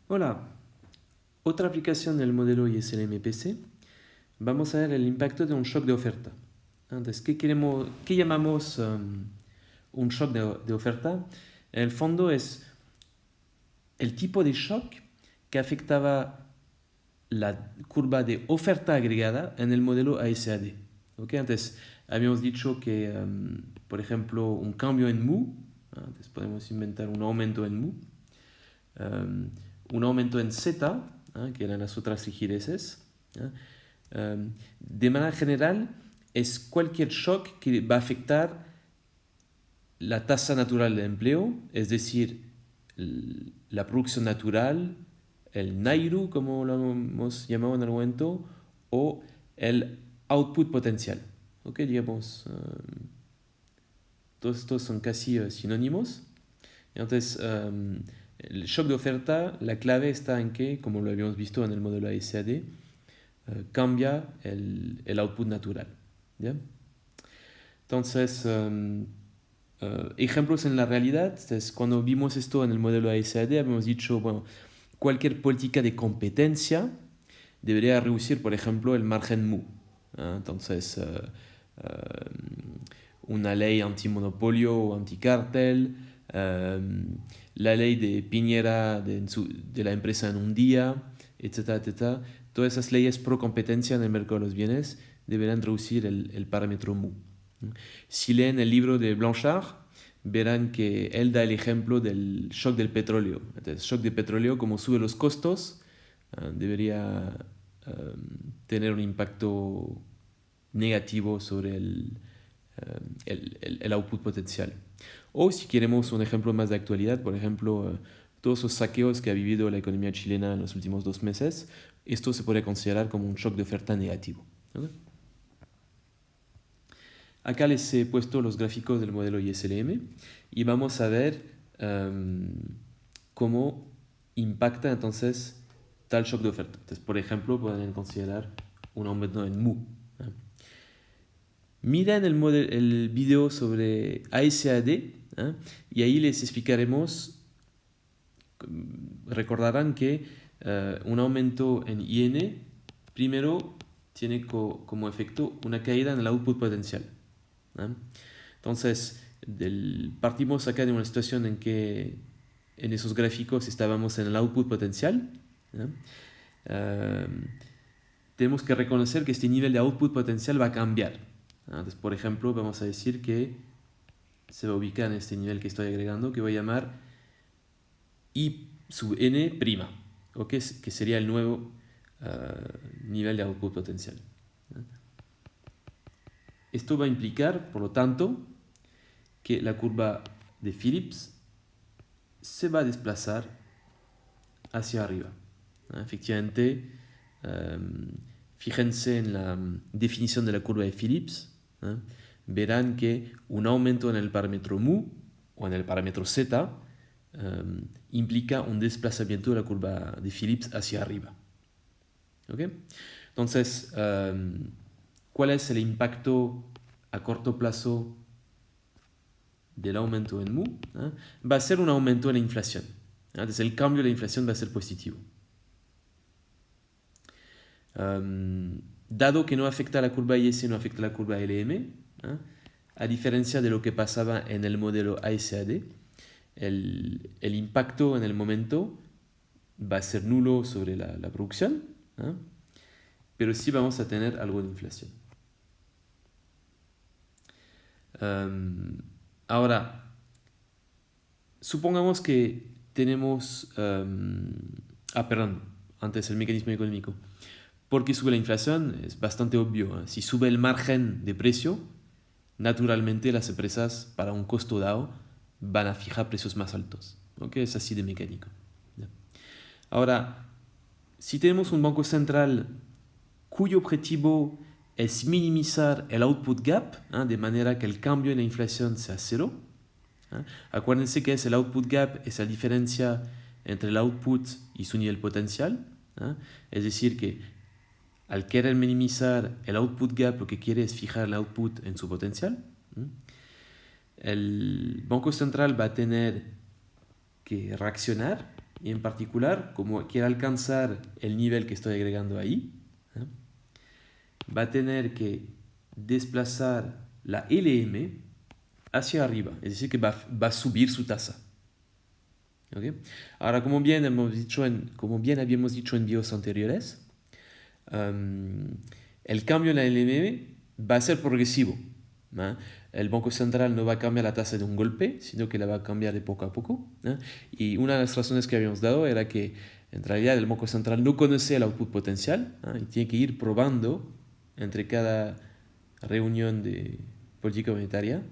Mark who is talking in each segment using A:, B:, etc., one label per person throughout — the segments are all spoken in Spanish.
A: Hola, otra aplicación del modelo ISLM-PC. Vamos a ver el impacto de un shock de oferta. Entonces, ¿qué llamamos un shock de oferta? En el fondo es el tipo de shock que afectaba la curva de oferta agregada en el modelo ASAD. ¿Okay? Entonces, habíamos dicho que, por ejemplo, un cambio en mu, entonces podemos inventar un aumento en mu, um, un aumento en z, que eran las otras rigideces. De manera general, es cualquier shock que va a afectar la tasa natural de empleo, es decir, la producción natural, el Nairu, como lo hemos llamado en el momento, o el output potencial. ¿Ok? Digamos, todos estos son casi sinónimos. Entonces, el shock de oferta, la clave está en que, como lo habíamos visto en el modelo ASAD, cambia el output natural. ¿Ya? Entonces, ejemplos en la realidad, entonces, cuando vimos esto en el modelo ASAD, habíamos dicho, bueno, cualquier política de competencia debería reducir, por ejemplo, el margen mu. Entonces, una ley antimonopolio o anticartel, la ley de Piñera de la empresa en un día, etcétera, etcétera. Todas esas leyes pro competencia en el mercado de los bienes deberán reducir el parámetro mu. Si leen el libro de Blanchard, verán que él da el ejemplo del shock del petróleo. Entonces, shock del petróleo, como sube los costos, debería tener un impacto negativo sobre el output potencial. O si queremos un ejemplo más de actualidad, por ejemplo, todos los saqueos que ha vivido la economía chilena en los últimos 2 meses, esto se puede considerar como un shock de oferta negativo. ¿Okay? Acá les he puesto los gráficos del modelo ISLM y vamos a ver cómo impacta entonces tal shock de oferta. Entonces, por ejemplo, pueden considerar un aumento en mu. Miren el video sobre ASAD y ahí les explicaremos, recordarán que un aumento en IN primero tiene como efecto una caída en el output potencial. Entonces, partimos acá de una situación en que en esos gráficos estábamos en el output potencial. Tenemos que reconocer que este nivel de output potencial va a cambiar. Entonces, por ejemplo, vamos a decir que se va a ubicar en este nivel que estoy agregando, que voy a llamar I sub n prima, que sería el nuevo nivel de output potencial. Esto va a implicar, por lo tanto, que la curva de Phillips se va a desplazar hacia arriba. Efectivamente, fíjense en la definición de la curva de Phillips. Verán que un aumento en el parámetro mu o en el parámetro z implica un desplazamiento de la curva de Phillips hacia arriba. ¿Okay? Entonces, ¿cuál es el impacto a corto plazo del aumento en mu? Va a ser un aumento en la inflación. Entonces, el cambio de la inflación va a ser positivo. Dado que no afecta a la curva IS, no afecta a la curva LM, a diferencia de lo que pasaba en el modelo ASAD, el impacto en el momento va a ser nulo sobre la producción, pero sí vamos a tener algo de inflación. Ahora, supongamos que tenemos... perdón, antes el mecanismo económico. ¿Por qué sube la inflación? Es bastante obvio. Si sube el margen de precio, naturalmente las empresas, para un costo dado, van a fijar precios más altos. ¿Okay? Es así de mecánico. ¿Ya? Ahora, si tenemos un banco central cuyo objetivo es minimizar el output gap, de manera que el cambio en la inflación sea cero. Acuérdense que el output gap es la diferencia entre el output y su nivel potencial. Es decir, que al querer minimizar el output gap, lo que quiere es fijar el output en su potencial. El Banco Central va a tener que reaccionar y en particular, como quiere alcanzar el nivel que estoy agregando ahí, va a tener que desplazar la LM hacia arriba, es decir, que va a subir su tasa. ¿Okay? Ahora, como bien habíamos dicho en videos anteriores, el cambio en la LM va a ser progresivo. El Banco Central no va a cambiar la tasa de un golpe, sino que la va a cambiar de poco a poco. Y una de las razones que habíamos dado era que en realidad el Banco Central no conoce el output potencial y tiene que ir probando entre cada reunión de política monetaria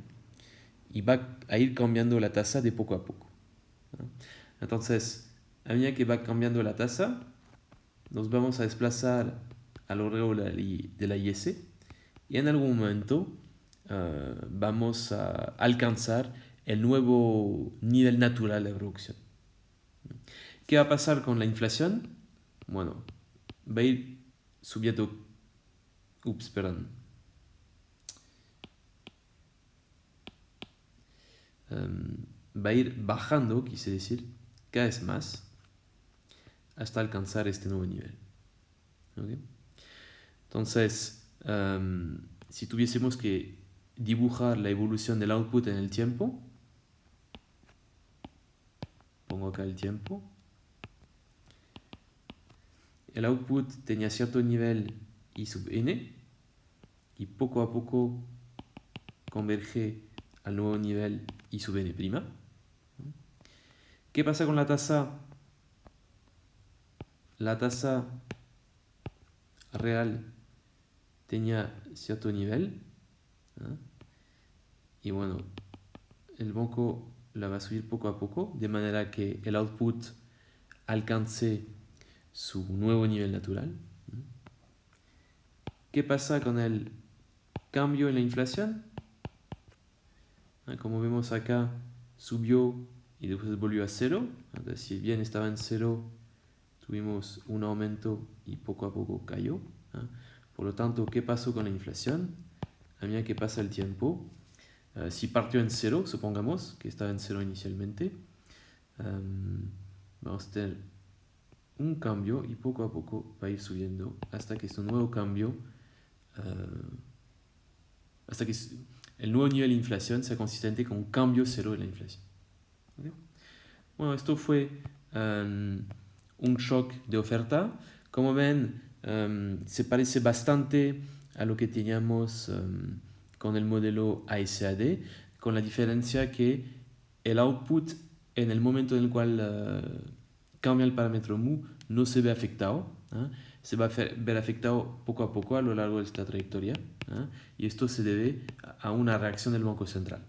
A: y va a ir cambiando la tasa de poco a poco. Entonces, a medida que va cambiando la tasa, nos vamos a desplazar a lo largo de la IS y en algún momento vamos a alcanzar el nuevo nivel natural de producción. ¿Qué va a pasar con la inflación? Bueno, va a ir subiendo. Perdón. Va a ir bajando, quise decir, cada vez más hasta alcanzar este nuevo nivel. ¿Okay? Entonces, si tuviésemos que dibujar la evolución del output en el tiempo, pongo acá el tiempo, el output tenía cierto nivel I sub n y poco a poco converge al nuevo nivel I sub n'. ¿Qué pasa con la tasa? La tasa real tenía cierto nivel y bueno, el banco la va a subir poco a poco de manera que el output alcance su nuevo nivel natural. ¿Qué pasa con el cambio en la inflación? Como vemos acá, subió y después volvió a cero. Entonces, si bien estaba en cero, tuvimos un aumento y poco a poco cayó. Por lo tanto, ¿qué pasó con la inflación? A medida que pasa el tiempo, si partió en cero, supongamos que estaba en cero inicialmente, vamos a tener un cambio y poco a poco va a ir subiendo hasta que este nuevo cambio, hasta que el nuevo nivel de inflación sea consistente con un cambio cero de la inflación. ¿Okay? Bueno, esto fue un shock de oferta. Como ven, se parece bastante a lo que teníamos con el modelo ASAD, con la diferencia que el output en el momento en el cual cambia el parámetro mu no se ve afectado, se va a ver afectado poco a lo largo de esta trayectoria, y esto se debe a una reacción del Banco Central.